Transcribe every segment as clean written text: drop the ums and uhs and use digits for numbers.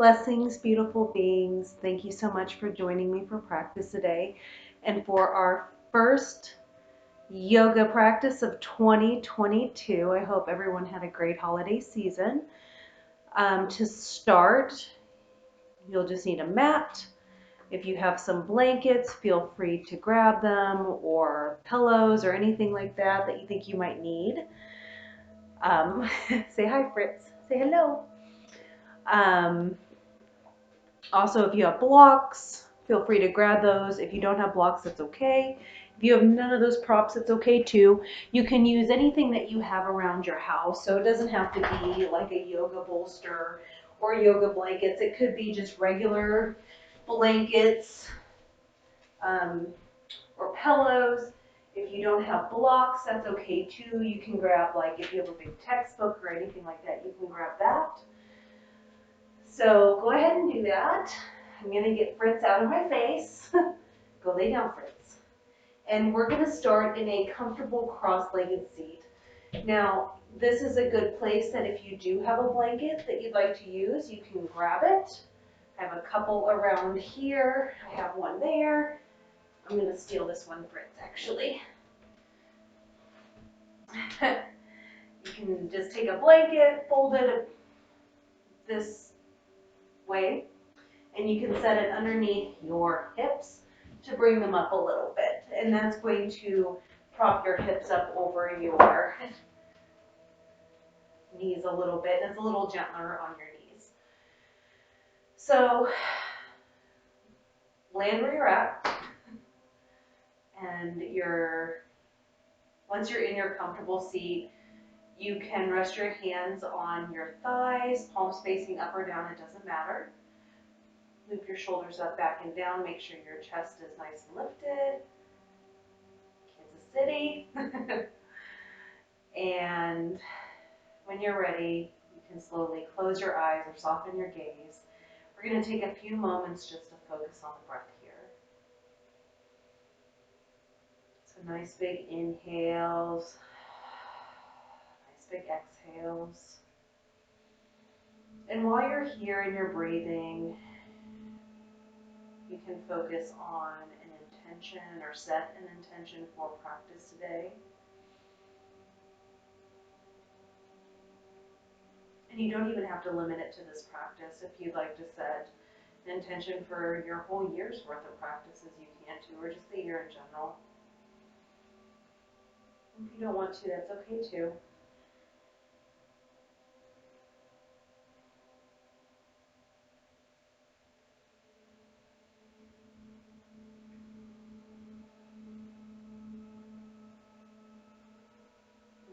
Blessings, beautiful beings. Thank you so much for joining me for practice today and for our first yoga practice of 2022. I hope everyone had a great holiday season. To start, you'll just need a mat. If you have some blankets, feel free to grab them, or pillows or anything like that that you think you might need. Say hi, Fritz. Say hello. Also, if you have blocks, feel free to grab those. If you don't have blocks, that's okay. If you have none of those props, it's okay too. You can use anything that you have around your house. So it doesn't have to be like a yoga bolster or yoga blankets. It could be just regular blankets or pillows. If you don't have blocks, that's okay too. You can grab, like, if you have a big textbook or anything like that, you can grab that. So go ahead and do that. I'm going to get Fritz out of my face. Go lay down, Fritz. And we're going to start in a comfortable cross-legged seat. Now, this is a good place that if you do have a blanket that you'd like to use, you can grab it. I have a couple around here. I have one there. I'm going to steal this one, Fritz, actually. You can just take a blanket, fold it this way, and you can set it underneath your hips to bring them up a little bit. And that's going to prop your hips up over your knees a little bit. And it's a little gentler on your knees. So land where you're at. And once you're in your comfortable seat, you can rest your hands on your thighs, palms facing up or down, it doesn't matter. Loop your shoulders up, back and down. Make sure your chest is nice and lifted. Kansas City. And when you're ready, you can slowly close your eyes or soften your gaze. We're going to take a few moments just to focus on the breath here. So nice big inhales, nice big exhales. And while you're here and you're breathing, you can focus on an intention or set an intention for practice today. And you don't even have to limit it to this practice. If you'd like to set an intention for your whole year's worth of practices, you can too, or just the year in general. If you don't want to, that's okay too.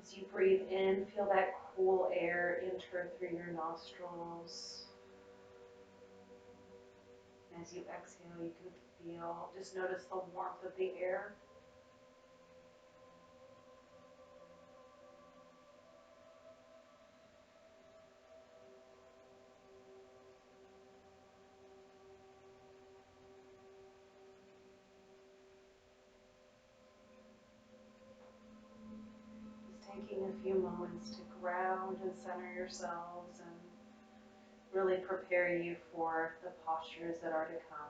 As you breathe in, feel that cool air enter through your nostrils. And as you exhale, you can just notice the warmth of the air. Just taking a few moments to ground and center yourselves and really prepare you for the postures that are to come.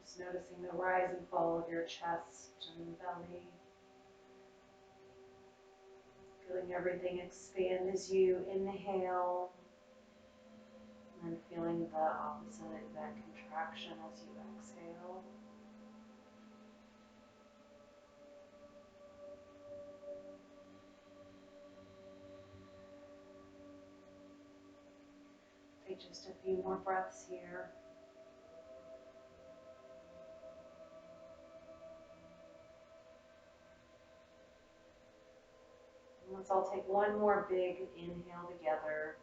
Just noticing the rise and fall of your chest and belly. Feeling everything expand as you inhale. And feeling the opposite, that contraction as you exhale. Take just a few more breaths here. And let's all take one more big inhale together.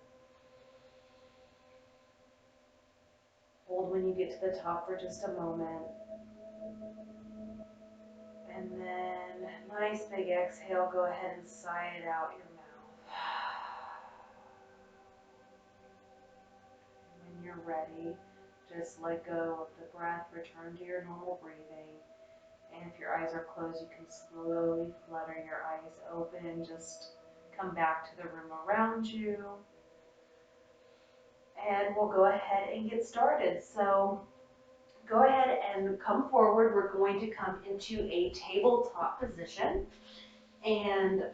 Hold when you get to the top for just a moment. And then, nice big exhale, go ahead and sigh it out your mouth. And when you're ready, Just let go of the breath, return to your normal breathing. And if your eyes are closed, you can slowly flutter your eyes open. Just come back to the room around you. And we'll go ahead and get started. So go ahead and come forward. We're going to come into a tabletop position. And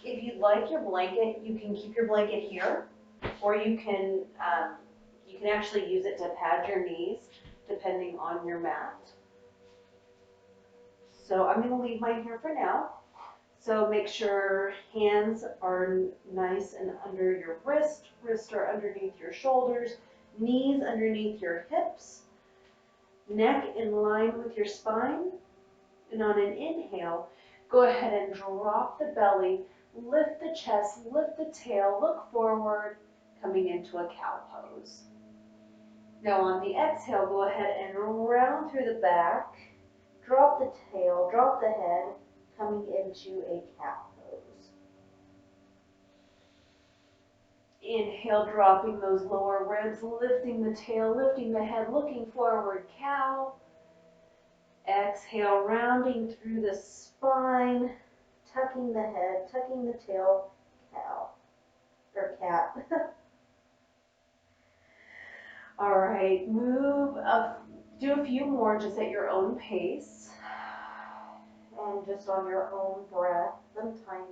if you'd like your blanket, you can keep your blanket here, or you can actually use it to pad your knees, depending on your mat. So I'm going to leave mine here for now. So make sure hands are nice and under your wrists are underneath your shoulders, knees underneath your hips, neck in line with your spine. And on an inhale, go ahead and drop the belly, lift the chest, lift the tail, look forward, coming into a cow pose. Now on the exhale, go ahead and round through the back, drop the tail, drop the head, coming into a cow pose. Inhale, dropping those lower ribs, lifting the tail, lifting the head, looking forward, cow. Exhale, rounding through the spine, tucking the head, tucking the tail, cow, or cat. All right, move up, do a few more just at your own pace, and just on your own breath and timing.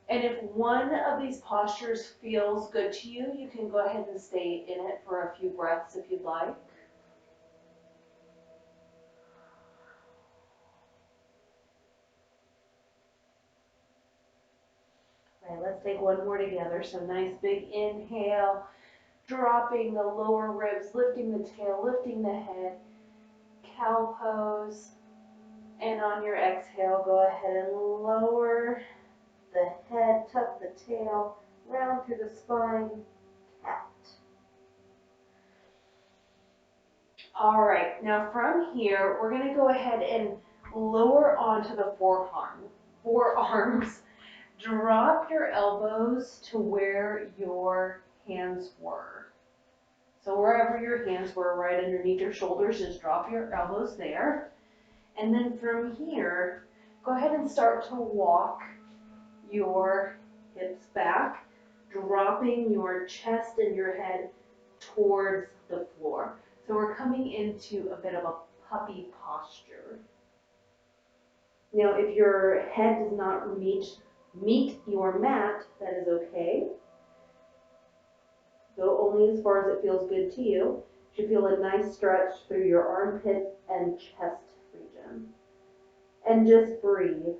And if one of these postures feels good to you, you can go ahead and stay in it for a few breaths if you'd like. All right, let's take one more together. So nice big inhale, dropping the lower ribs, lifting the tail, lifting the head, cow pose. And on your exhale, go ahead and lower the head, tuck the tail, round through the spine, cat. All right, now from here, we're going to go ahead and lower onto the forearms. Drop your elbows to where your hands were. So wherever your hands were, right underneath your shoulders, just drop your elbows there. And then from here, go ahead and start to walk your hips back, dropping your chest and your head towards the floor. So we're coming into a bit of a puppy posture. Now, if your head does not meet your mat, that is okay. Go only as far as it feels good to you. You should feel a nice stretch through your armpit and chest region. And just breathe.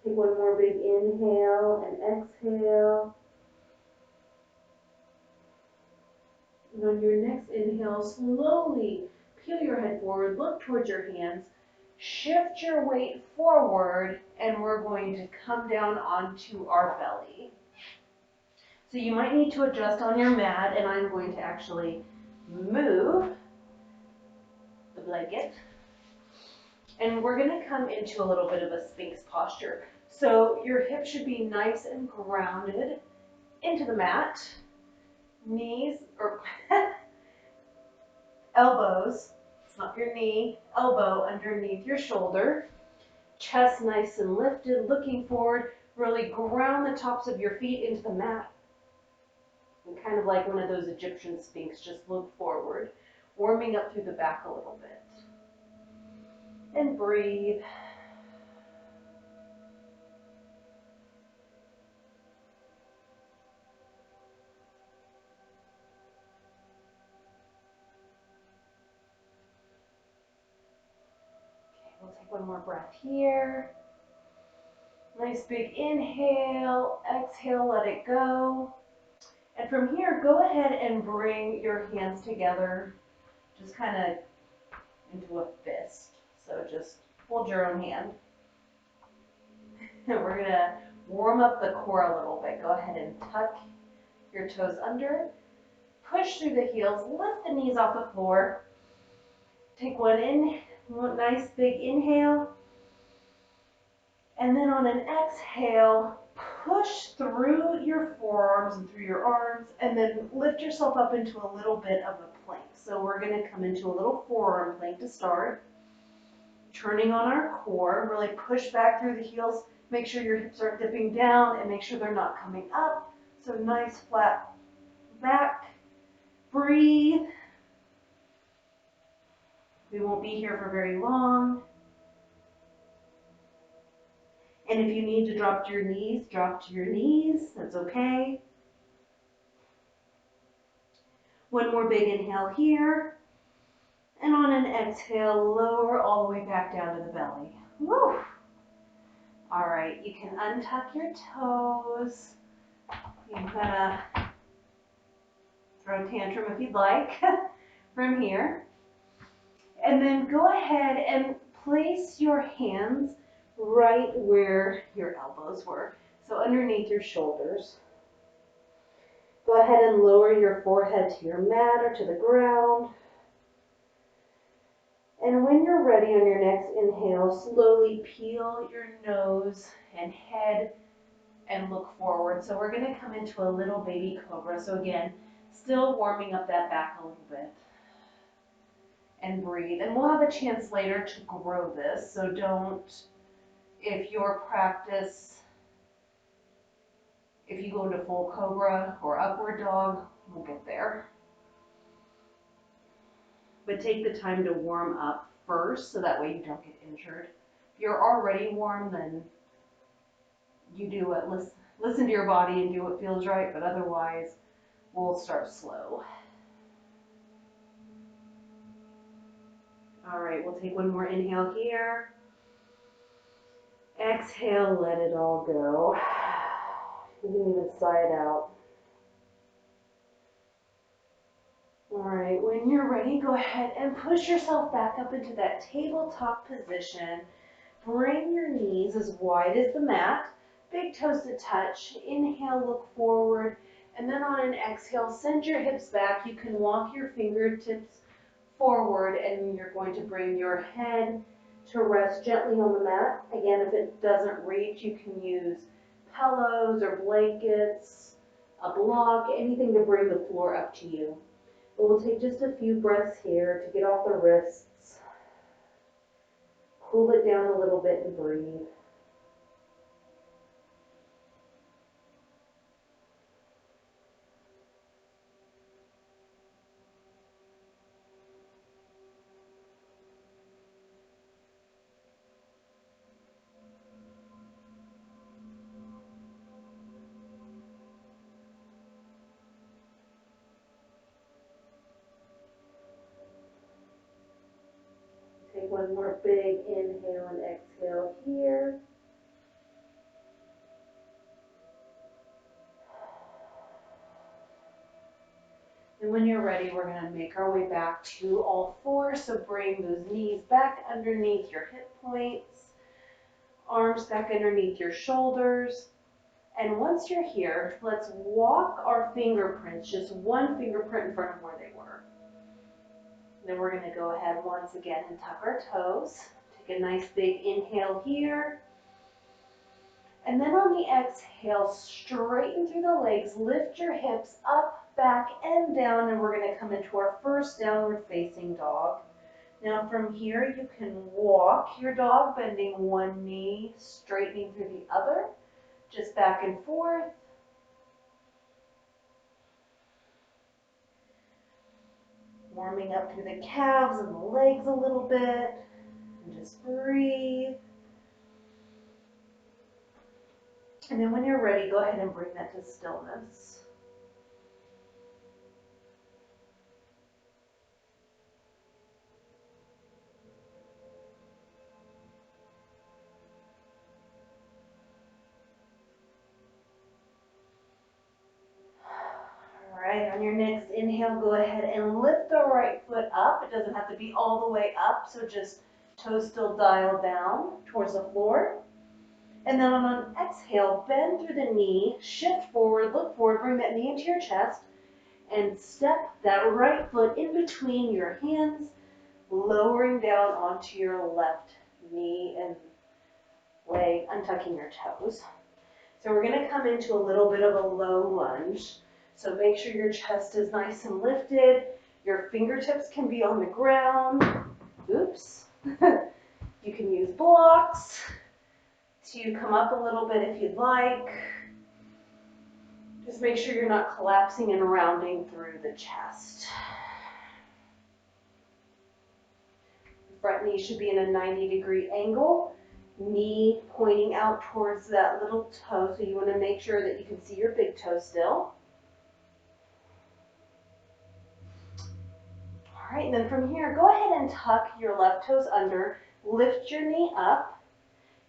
Take one more big inhale and exhale. And on your next inhale, slowly peel your head forward, look towards your hands, shift your weight forward, and we're going to come down onto our belly. So you might need to adjust on your mat, and I'm going to actually move the blanket. And we're going to come into a little bit of a Sphinx posture. So your hips should be nice and grounded into the mat. Knees, or elbows, it's not your knee, elbow underneath your shoulder. Chest nice and lifted, looking forward. Really ground the tops of your feet into the mat. And kind of like one of those Egyptian Sphinx, just look forward. Warming up through the back a little bit. And breathe. We'll take one more breath here. Nice big inhale, exhale, let it go. And from here, go ahead and bring your hands together, just kind of into a fist. So just hold your own hand. And we're gonna warm up the core a little bit. Go ahead and tuck your toes under. Push through the heels, lift the knees off the floor. Take one nice big inhale. And then on an exhale, push through your forearms and through your arms, and then lift yourself up into a little bit of a plank. So we're going to come into a little forearm plank to start. Turning on our core, really push back through the heels. Make sure your hips aren't dipping down and make sure they're not coming up. So nice flat back. Breathe. We won't be here for very long. And if you need to drop to your knees, drop to your knees. That's okay. One more big inhale here. And on an exhale, lower all the way back down to the belly. Woo! All right, you can untuck your toes. You can kind of throw a tantrum if you'd like from here. And then go ahead and place your hands right where your elbows were. So underneath your shoulders. Go ahead and lower your forehead to your mat or to the ground. And when you're ready on your next inhale, slowly peel your nose and head and look forward. So we're going to come into a little baby cobra. So again, still warming up that back a little bit. And breathe. And we'll have a chance later to grow this. So don't, if your practice, if you go into full cobra or upward dog, we'll get there. But take the time to warm up first so that way you don't get injured. If you're already warm, then you do what, listen to your body and do what feels right, but otherwise we'll start slow. All right, we'll take one more inhale here. Exhale, let it all go. You can even sigh it out. All right, when you're ready, go ahead and push yourself back up into that tabletop position. Bring your knees as wide as the mat. Big toes to touch. Inhale, look forward. And then on an exhale, send your hips back. You can walk your fingertips forward and you're going to bring your head to rest gently on the mat. Again, if it doesn't reach, you can use pillows or blankets, a block, anything to bring the floor up to you. But we'll take just a few breaths here to get off the wrists. Cool it down a little bit and breathe. Take one more big inhale and exhale here. And when you're ready, we're going to make our way back to all fours. So bring those knees back underneath your hip points, arms back underneath your shoulders. And once you're here, let's walk our fingerprints, just one fingerprint in front of where they were. Then we're going to go ahead once again and tuck our toes. Take a nice big inhale here. And then on the exhale, straighten through the legs, lift your hips up, back, and down, and we're going to come into our first downward facing dog. Now from here, you can walk your dog, bending one knee, straightening through the other, just back and forth. Warming up through the calves and the legs a little bit, and just breathe. And then when you're ready, go ahead and bring that to stillness. All right, on your next inhale, go ahead and lift the right foot up. It doesn't have to be all the way up, so just toes still dialed down towards the floor. And then on an exhale, bend through the knee, shift forward, look forward, bring that knee into your chest, and step that right foot in between your hands, lowering down onto your left knee and leg, untucking your toes. So we're going to come into a little bit of a low lunge. So make sure your chest is nice and lifted. Your fingertips can be on the ground. Oops. You can use blocks to come up a little bit if you'd like. Just make sure you're not collapsing and rounding through the chest. Front knee should be in a 90-degree angle. Knee pointing out towards that little toe, so you want to make sure that you can see your big toe still. All right, and then from here, go ahead and tuck your left toes under, lift your knee up.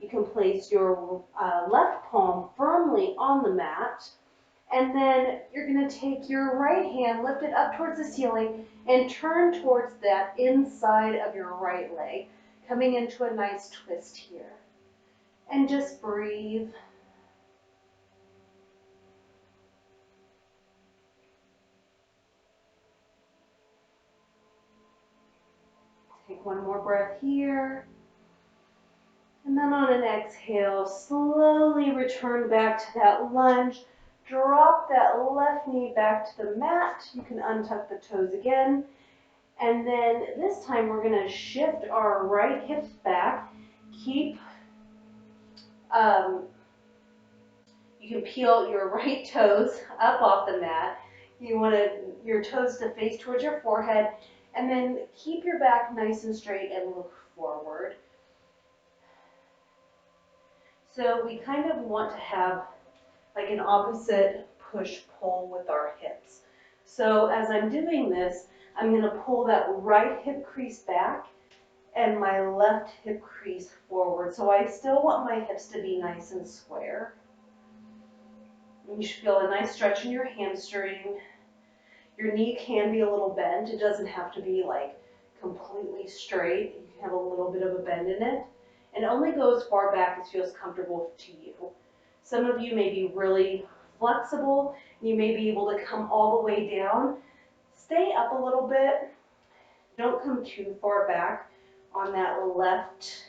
You can place your left palm firmly on the mat, and then you're going to take your right hand, lift it up towards the ceiling, and turn towards that inside of your right leg, coming into a nice twist here. And just breathe. Take one more breath here. And then on an exhale, slowly return back to that lunge. Drop that left knee back to the mat. You can untuck the toes again. And then this time we're going to shift our right hips back. Keep, you can peel your right toes up off the mat. You want your toes to face towards your forehead. And then keep your back nice and straight and look forward. So we kind of want to have like an opposite push-pull with our hips. So as I'm doing this, I'm going to pull that right hip crease back and my left hip crease forward. So I still want my hips to be nice and square. And you should feel a nice stretch in your hamstring. Your knee can be a little bent. It doesn't have to be like completely straight. You can have a little bit of a bend in it. And only go as far back as feels comfortable to you. Some of you may be really flexible. You may be able to come all the way down. Stay up a little bit. Don't come too far back on that left.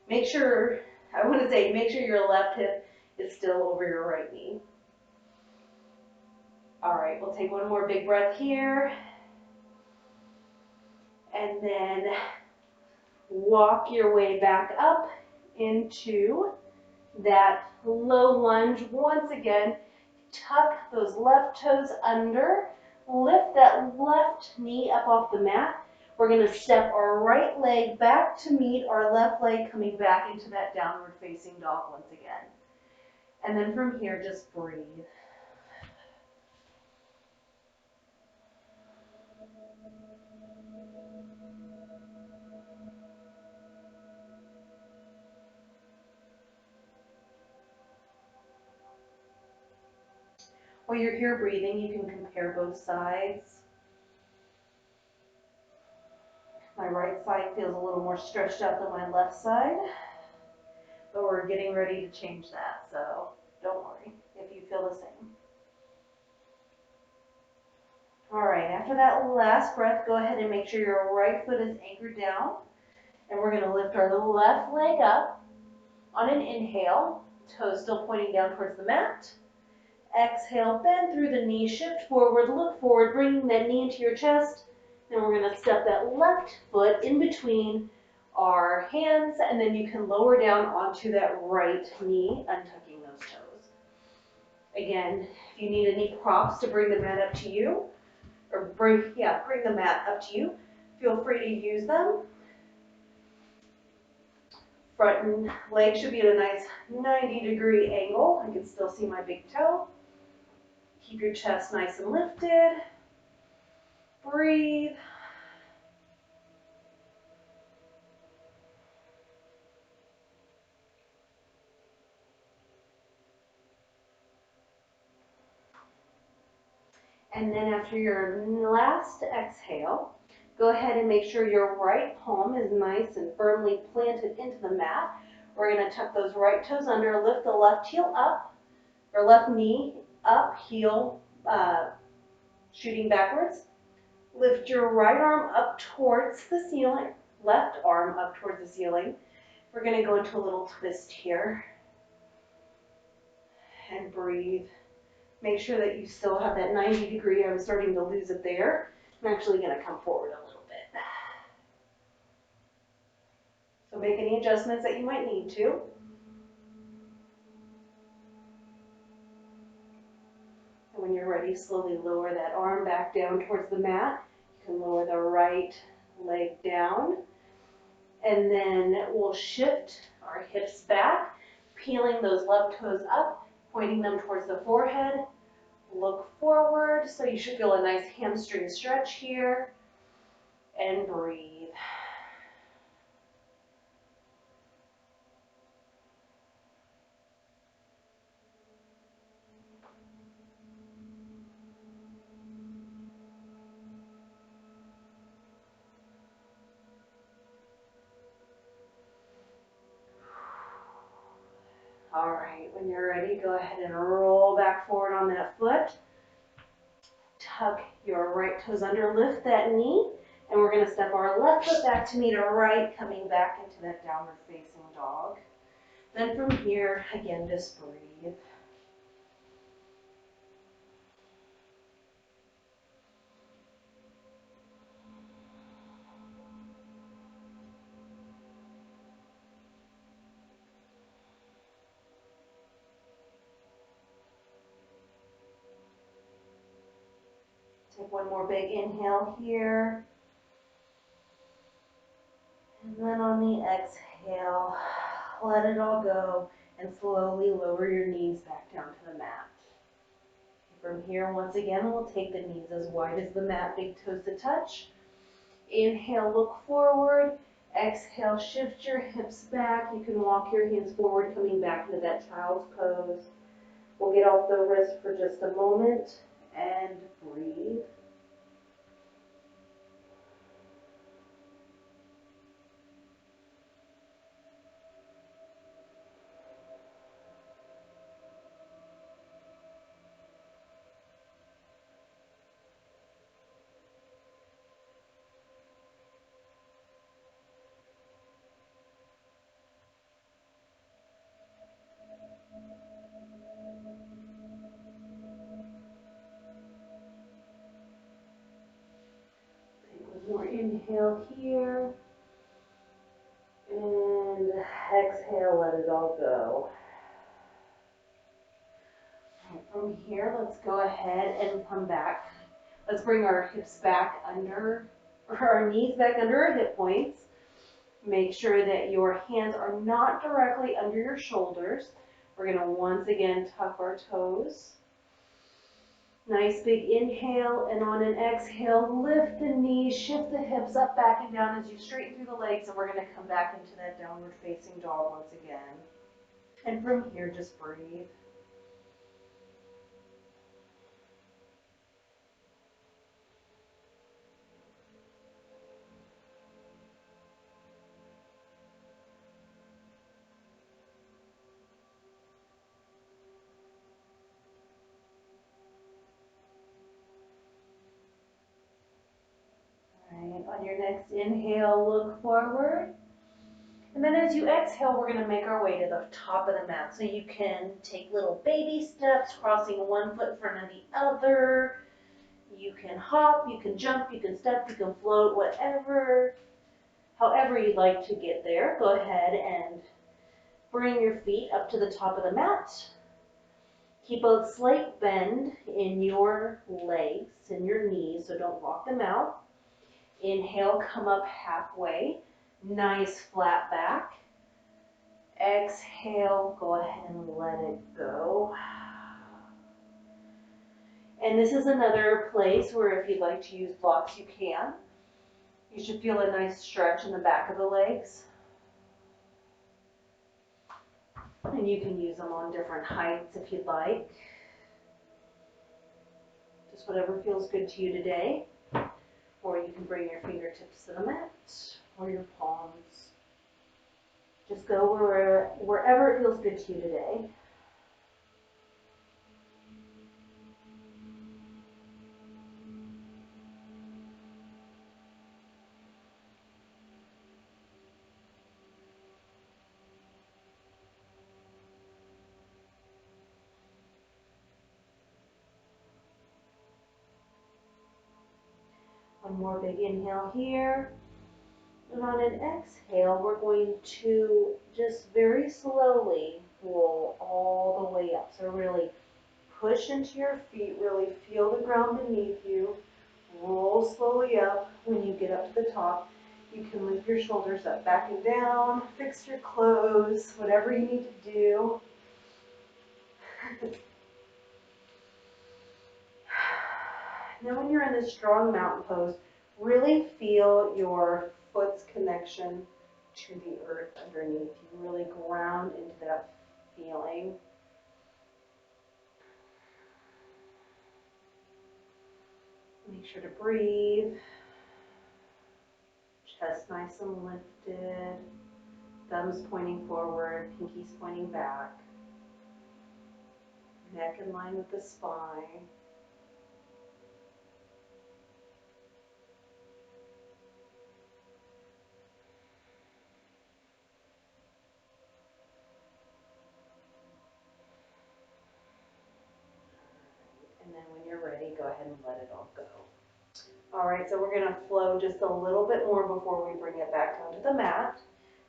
Make sure your left hip is still over your right knee. All right, we'll take one more big breath here. And then walk your way back up into that low lunge. Once again, tuck those left toes under, lift that left knee up off the mat. We're going to step our right leg back to meet our left leg, coming back into that downward facing dog once again. And then from here, just breathe. While you're here breathing, you can compare both sides. My right side feels a little more stretched out than my left side, but we're getting ready to change that, so don't worry if you feel the same. All right, after that last breath, go ahead and make sure your right foot is anchored down, and we're going to lift our left leg up on an inhale, toes still pointing down towards the mat. Exhale, bend through the knee, shift forward, look forward, bringing that knee into your chest. Then we're going to step that left foot in between our hands, and then you can lower down onto that right knee, untucking those toes. Again, if you need any props to bring the mat up to you, or bring the mat up to you, feel free to use them. Front leg should be at a nice 90-degree angle. I can still see my big toe. Keep your chest nice and lifted. Breathe. And then after your last exhale, go ahead and make sure your right palm is nice and firmly planted into the mat. We're going to tuck those right toes under, lift the left heel up, or left knee up, heel shooting backwards. Lift your right arm up towards the ceiling, left arm up towards the ceiling. We're going to go into a little twist here. And breathe. Make sure that you still have that 90 degree. I was starting to lose it there. I'm actually going to come forward a little bit. So make any adjustments that you might need to. And when you're ready, slowly lower that arm back down towards the mat. You can lower the right leg down. And then we'll shift our hips back, peeling those left toes up, pointing them towards the forehead. Look forward, so you should feel a nice hamstring stretch here. And breathe. All right, when you're ready, go ahead and roll back forward on that foot. Tuck your right toes under, lift that knee, and we're going to step our left foot back to meet our right, coming back into that downward facing dog. Then from here, again, just breathe. Take one more big inhale here. And then on the exhale, let it all go and slowly lower your knees back down to the mat. From here, once again, we'll take the knees as wide as the mat, big toes to touch. Inhale, look forward. Exhale, shift your hips back. You can walk your hands forward, coming back into that child's pose. We'll get off the wrist for just a moment and breathe. Take one more inhale here. And exhale, let it all go. From here, let's go ahead and come back. Let's bring our hips back under, or our knees back under our hip points. Make sure that your hands are not directly under your shoulders. We're going to once again tuck our toes. Nice big inhale, and on an exhale, lift the knees, shift the hips up, back, and down as you straighten through the legs, and we're going to come back into that downward facing dog once again. And from here, just breathe. On your next inhale, look forward. And then as you exhale, we're going to make our way to the top of the mat. So you can take little baby steps, crossing one foot in front of the other. You can hop, you can jump, you can step, you can float, however you'd like to get there. Go ahead and bring your feet up to the top of the mat. Keep a slight bend in your legs and your knees, so don't walk them out. Inhale, come up halfway. Nice flat back. Exhale, go ahead and let it go. And this is another place where if you'd like to use blocks, you can. You should feel a nice stretch in the back of the legs. And you can use them on different heights if you'd like. Just whatever feels good to you today. Or you can bring your fingertips to the mat or your palms. Just go wherever it feels good to you today. One more big inhale here. And on an exhale, we're going to just very slowly roll all the way up. So really push into your feet, really feel the ground beneath you. Roll slowly up. When you get up to the top, you can lift your shoulders up, back and down, fix your clothes, whatever you need to do. Now when you're in this strong mountain pose, really feel your foot's connection to the earth underneath you. Really ground into that feeling. Make sure to breathe. Chest nice and lifted. Thumbs pointing forward, pinkies pointing back. Neck in line with the spine. And then when you're ready, go ahead and let it all go. All right, so we're gonna flow just a little bit more before we bring it back onto the mat.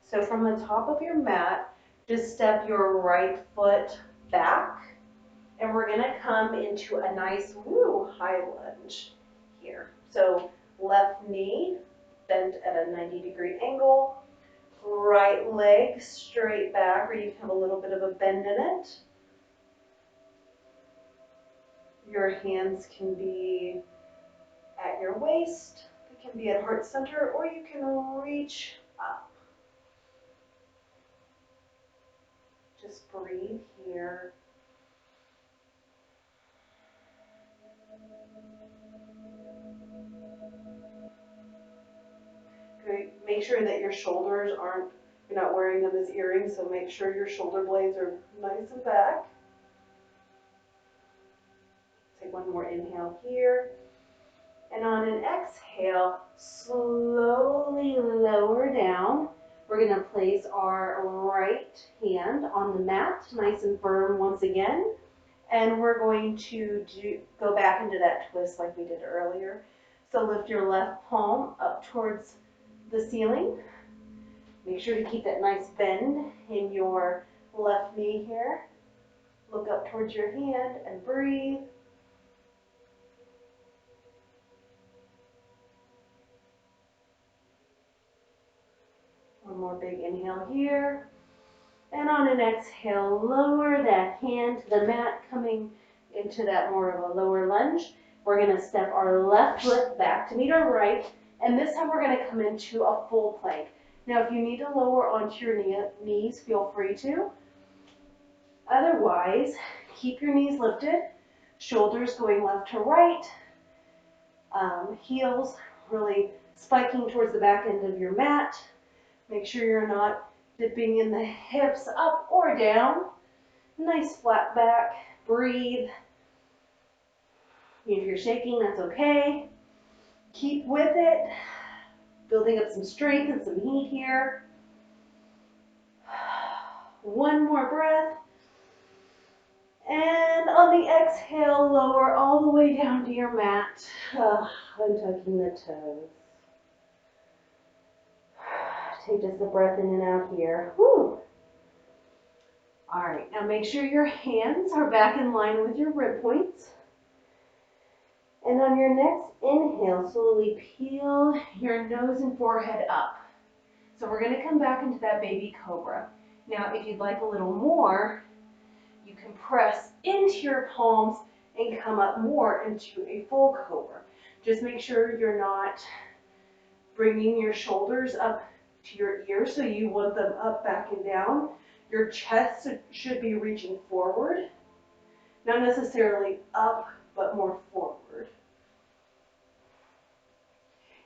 So from the top of your mat, just step your right foot back, and we're gonna come into a nice, high lunge here. So left knee bent at a 90-degree angle, right leg straight back, or you can have a little bit of a bend in it. Your hands can be at your waist, they can be at heart center, or you can reach up. Just breathe here. Okay. Make sure that your shoulders you're not wearing them as earrings, so make sure your shoulder blades are nice and back. Take one more inhale here. And on an exhale, slowly lower down. We're going to place our right hand on the mat, nice and firm once again. And we're going to go back into that twist like we did earlier. So lift your left palm up towards the ceiling. Make sure to keep that nice bend in your left knee here. Look up towards your hand and breathe. One more big inhale here. And on an exhale, lower that hand to the mat, coming into that more of a lower lunge. We're going to step our left foot back to meet our right. And this time we're going to come into a full plank. Now, if you need to lower onto your knees, feel free to. Otherwise, keep your knees lifted, shoulders going left to right, heels really spiking towards the back end of your mat. Make sure you're not dipping in the hips up or down. Nice flat back. Breathe. If you're shaking, that's okay. Keep with it. Building up some strength and some heat here. One more breath. And on the exhale, lower all the way down to your mat. Untucking the toes. Take just a breath in and out here. Whew. All right, now make sure your hands are back in line with your rib points. And on your next inhale, slowly peel your nose and forehead up. So we're going to come back into that baby cobra. Now, if you'd like a little more, you can press into your palms and come up more into a full cobra. Just make sure you're not bringing your shoulders up to your ears, so you want them up, back, and down. Your chest should be reaching forward, not necessarily up, but more forward.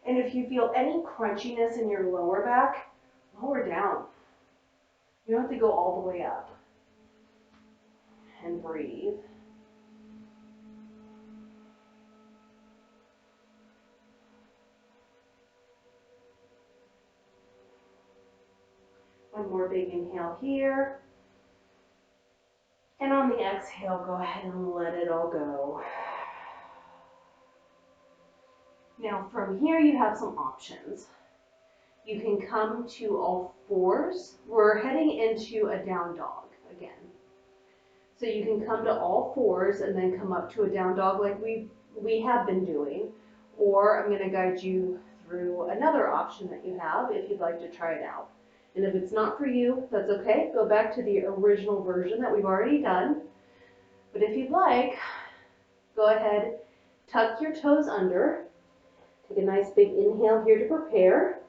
And if you feel any crunchiness in your lower back, lower down. You don't have to go all the way up. And breathe. One more big inhale here. And on the exhale, go ahead and let it all go. Now from here, you have some options. You can come to all fours. We're heading into a down dog again. So you can come to all fours and then come up to a down dog like we have been doing. Or I'm going to guide you through another option that you have if you'd like to try it out. And if it's not for you, that's okay. Go back to the original version that we've already done. But if you'd like, go ahead, tuck your toes under. Take a nice big inhale here to prepare.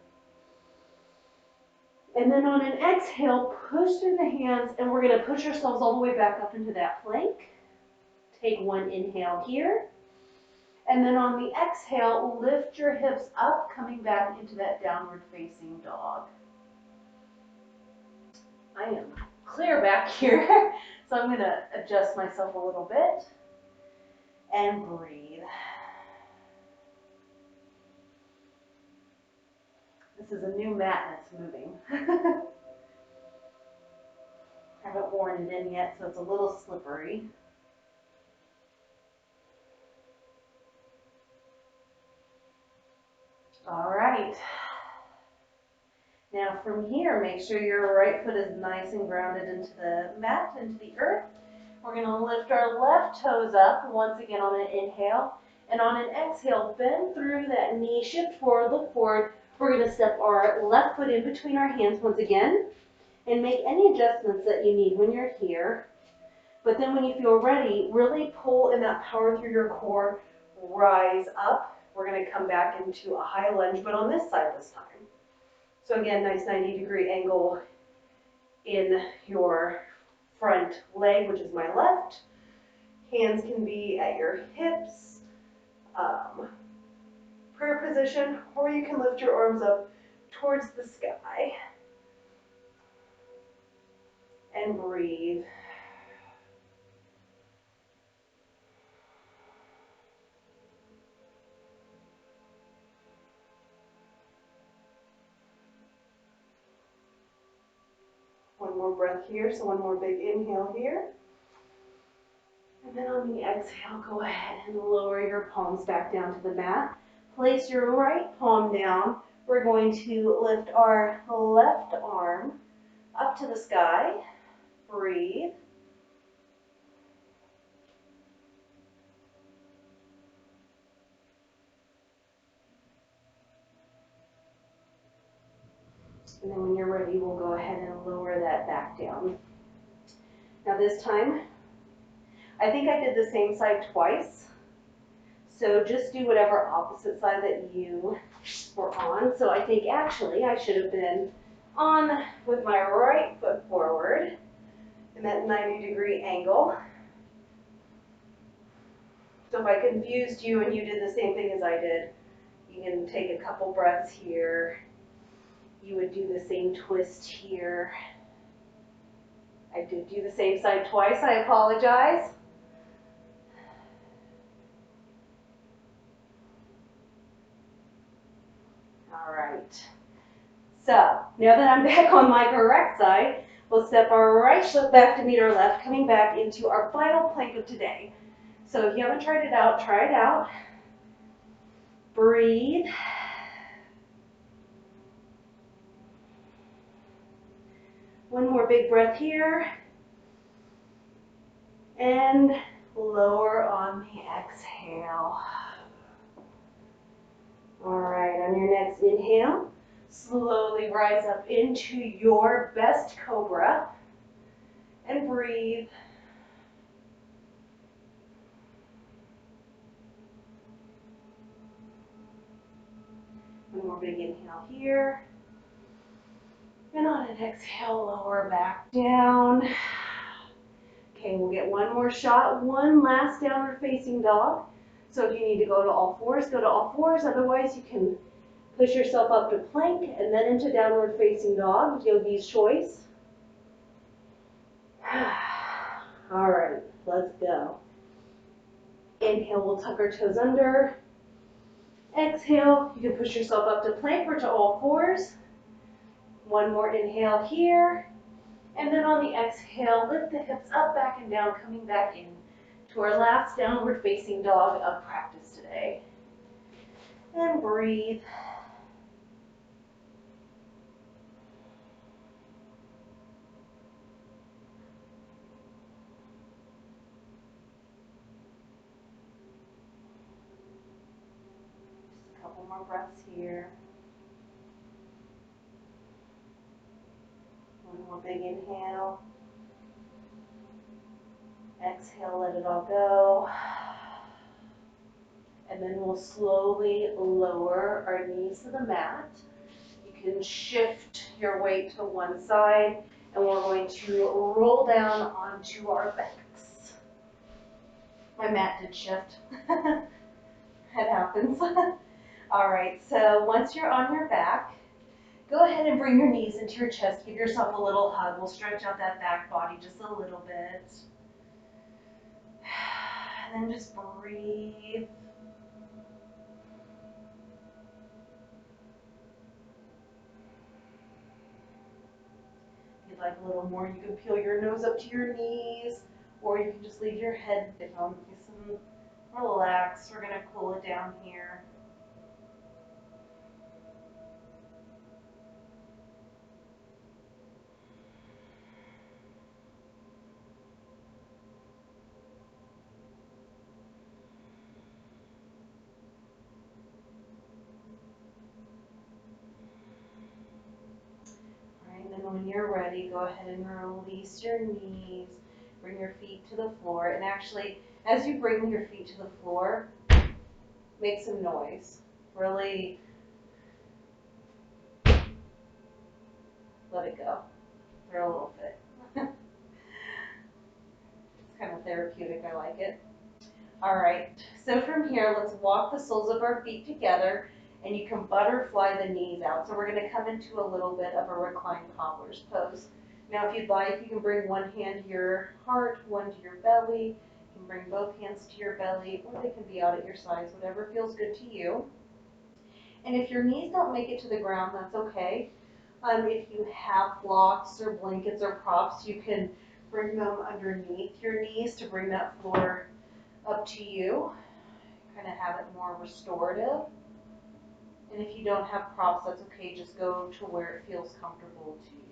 And then on an exhale, push through the hands, and we're going to push ourselves all the way back up into that plank. Take one inhale here. And then on the exhale, lift your hips up, coming back into that downward facing dog. I am clear back here, so I'm going to adjust myself a little bit. And breathe. This is a new mat and it's moving. I haven't worn it in yet, so it's a little slippery. All right. Now from here, make sure your right foot is nice and grounded into the mat, into the earth. We're going to lift our left toes up once again on an inhale. And on an exhale, bend through that knee, shift forward, look forward. We're going to step our left foot in between our hands once again and make any adjustments that you need when you're here. But then when you feel ready, really pull in that power through your core, rise up. We're going to come back into a high lunge, but on this side this time. So again, nice 90-degree angle in your front leg, which is my left. Hands can be at your hips, prayer position, or you can lift your arms up towards the sky. And breathe. One more breath here, so one more big inhale here. And then on the exhale, go ahead and lower your palms back down to the mat. Place your right palm down. We're going to lift our left arm up to the sky. Breathe. And then when you're ready, we'll go ahead and lower that back down. Now this time, I think I did the same side twice. So just do whatever opposite side that you were on. So I think actually I should have been on with my right foot forward in that 90-degree angle. So if I confused you and you did the same thing as I did, you can take a couple breaths here. You would do the same twist here. I did do the same side twice. I apologize. All right. So now that I'm back on my correct side, we'll step our right foot back to meet our left, coming back into our final plank of today. So if you haven't tried it out, try it out. Breathe. One more big breath here. And lower on the exhale. All right, on your next inhale, slowly rise up into your best Cobra and breathe. One more big inhale here. And on an exhale, lower back down. Okay, we'll get one more shot, one last downward facing dog. So if you need to go to all fours, go to all fours. Otherwise, you can push yourself up to plank and then into downward facing dog, yogi's choice. All right, let's go. Inhale, we'll tuck our toes under. Exhale, you can push yourself up to plank or to all fours. One more inhale here. And then on the exhale, lift the hips up, back and down, coming back in to our last downward facing dog of practice today. And breathe. Just a couple more breaths here. One more big inhale. Exhale, let it all go. And then we'll slowly lower our knees to the mat. You can shift your weight to one side, and we're going to roll down onto our backs. My mat did shift. It happens. All right, so once you're on your back, go ahead and bring your knees into your chest. Give yourself a little hug. We'll stretch out that back body just a little bit. And then just breathe. If you'd like a little more, you can peel your nose up to your knees, or you can just leave your head down. Relax. We're going to cool it down here. And then when you're ready, go ahead and release your knees. Bring your feet to the floor. And actually, as you bring your feet to the floor, make some noise. Really let it go. Throw a little fit. It's kind of therapeutic. I like it. All right. So from here, let's walk the soles of our feet together. And you can butterfly the knees out. So we're going to come into a little bit of a reclined cobbler's pose. Now, if you'd like, you can bring one hand to your heart, one to your belly. You can bring both hands to your belly, or they can be out at your sides, whatever feels good to you. And if your knees don't make it to the ground, that's okay. If you have blocks or blankets or props, you can bring them underneath your knees to bring that floor up to you. Kind of have it more restorative. And if you don't have props, that's okay. Just go to where it feels comfortable to you.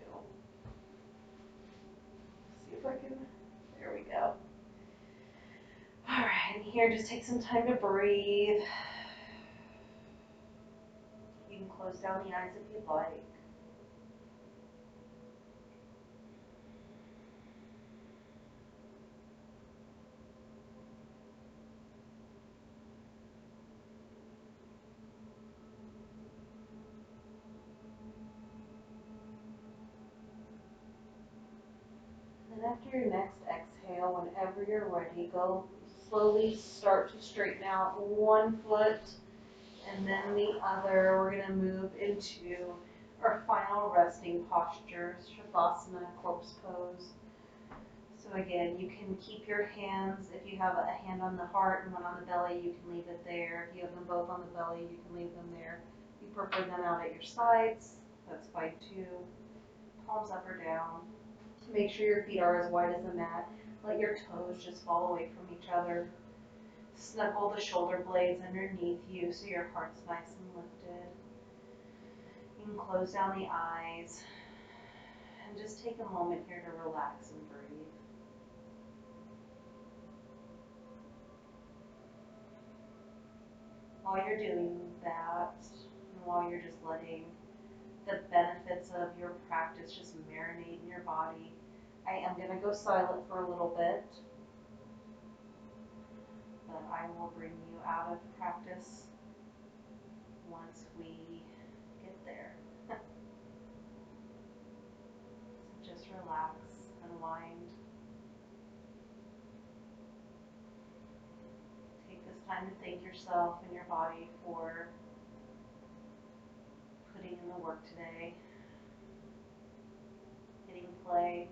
See if I can, there we go. All right, and here, just take some time to breathe. You can close down the eyes if you'd like. And after your next exhale, whenever you're ready, go slowly start to straighten out one foot and then the other. We're going to move into our final resting posture, Shavasana, corpse pose. So again, you can keep your hands, if you have a hand on the heart and one on the belly, you can leave it there. If you have them both on the belly, you can leave them there. If you prefer them out at your sides, that's fine too. Palms up or down. Make sure your feet are as wide as the mat. Let your toes just fall away from each other. Snuggle the shoulder blades underneath you so your heart's nice and lifted. You can close down the eyes and just take a moment here to relax and breathe. While you're doing that, and while you're just letting the benefits of your practice just marinate in your body, I am going to go silent for a little bit, but I will bring you out of practice once we get there. So just relax, unwind. Take this time to thank yourself and your body for putting in the work today, hitting play,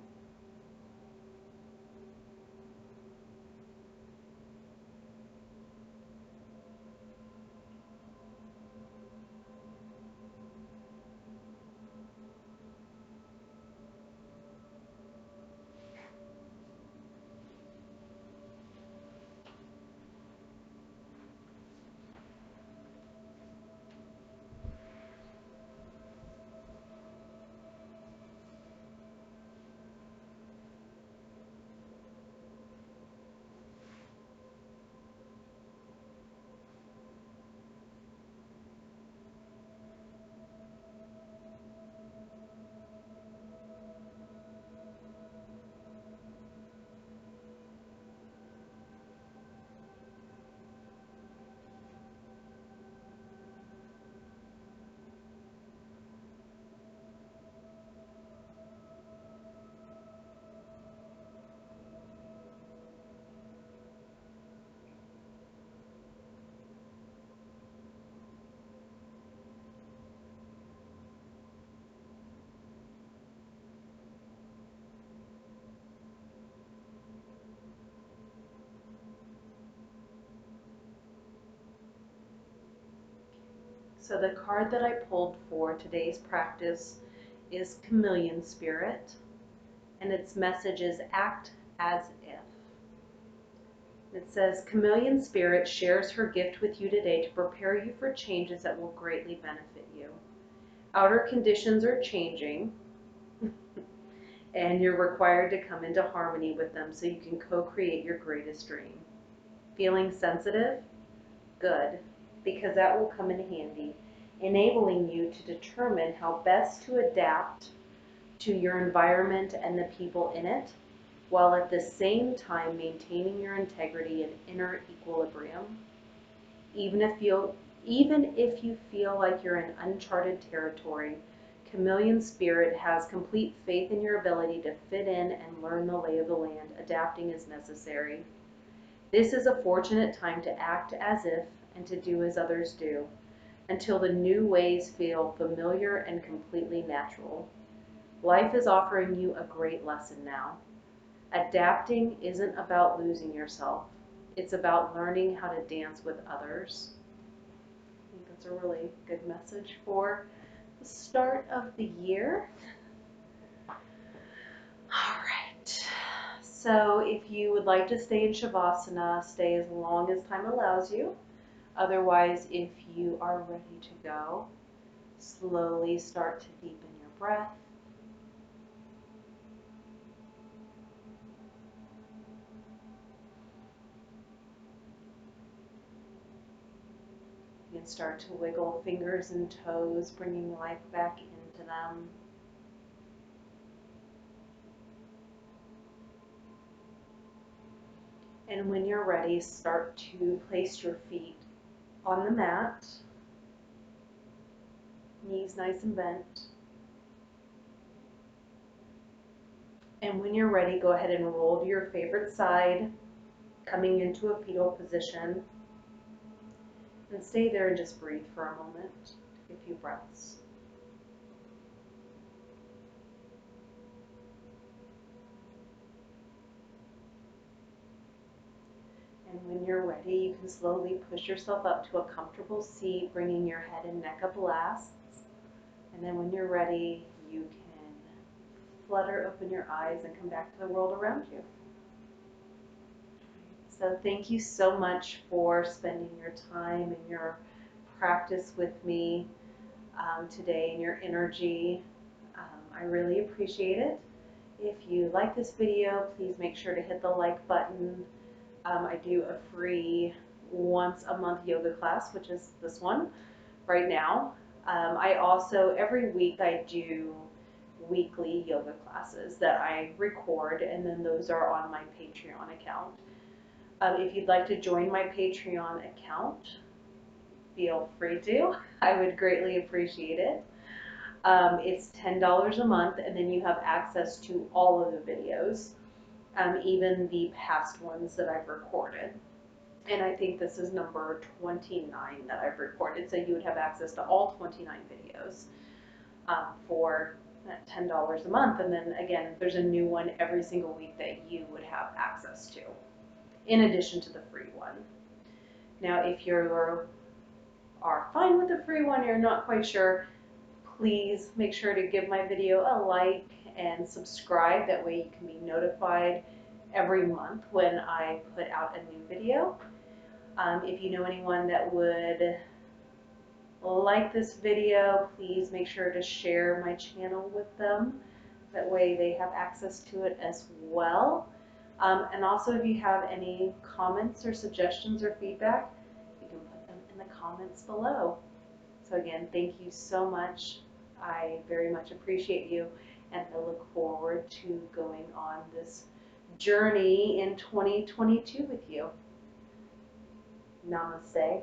So the card that I pulled for today's practice is Chameleon Spirit, and its message is act as if. It says, Chameleon Spirit shares her gift with you today to prepare you for changes that will greatly benefit you. Outer conditions are changing, and you're required to come into harmony with them so you can co-create your greatest dream. Feeling sensitive? Good, because that will come in handy, enabling you to determine how best to adapt to your environment and the people in it, while at the same time maintaining your integrity and inner equilibrium. Even if you feel like you're in uncharted territory, Chameleon Spirit has complete faith in your ability to fit in and learn the lay of the land, adapting as necessary. This is a fortunate time to act as if and to do as others do, until the new ways feel familiar and completely natural. Life is offering you a great lesson now. Adapting isn't about losing yourself. It's about learning how to dance with others. I think that's a really good message for the start of the year. All right. So if you would like to stay in Shavasana, stay as long as time allows you. Otherwise, if you are ready to go, slowly start to deepen your breath. You can start to wiggle fingers and toes, bringing life back into them. And when you're ready, start to place your feet on the mat, knees nice and bent. And when you're ready, go ahead and roll to your favorite side, coming into a fetal position. And stay there and just breathe for a moment. Take a few breaths. And when you're ready, you can slowly push yourself up to a comfortable seat, bringing your head and neck up last. And then when you're ready, you can flutter open your eyes and come back to the world around you. So thank you so much for spending your time and your practice with me today and your energy. I really appreciate it. If you like this video, please make sure to hit the like button. I do a free once a month yoga class, which is this one right now. I also, every week I do weekly yoga classes that I record, and then those are on my Patreon account. If you'd like to join my Patreon account, feel free to. I would greatly appreciate it. It's $10 a month, and then you have access to all of the videos, even the past ones that I've recorded. And I think this is number 29 that I've recorded, so you would have access to all 29 videos for $10 a month. And then again, there's a new one every single week that you would have access to, in addition to the free one. Now, if you are fine with the free one, you're not quite sure, please make sure to give my video a like and subscribe. That way you can be notified every month when I put out a new video. If you know anyone that would like this video, please make sure to share my channel with them. That way they have access to it as well. And also, if you have any comments or suggestions or feedback, you can put them in the comments below. So again, thank you so much. I very much appreciate you, and I look forward to going on this journey in 2022 with you. Namaste.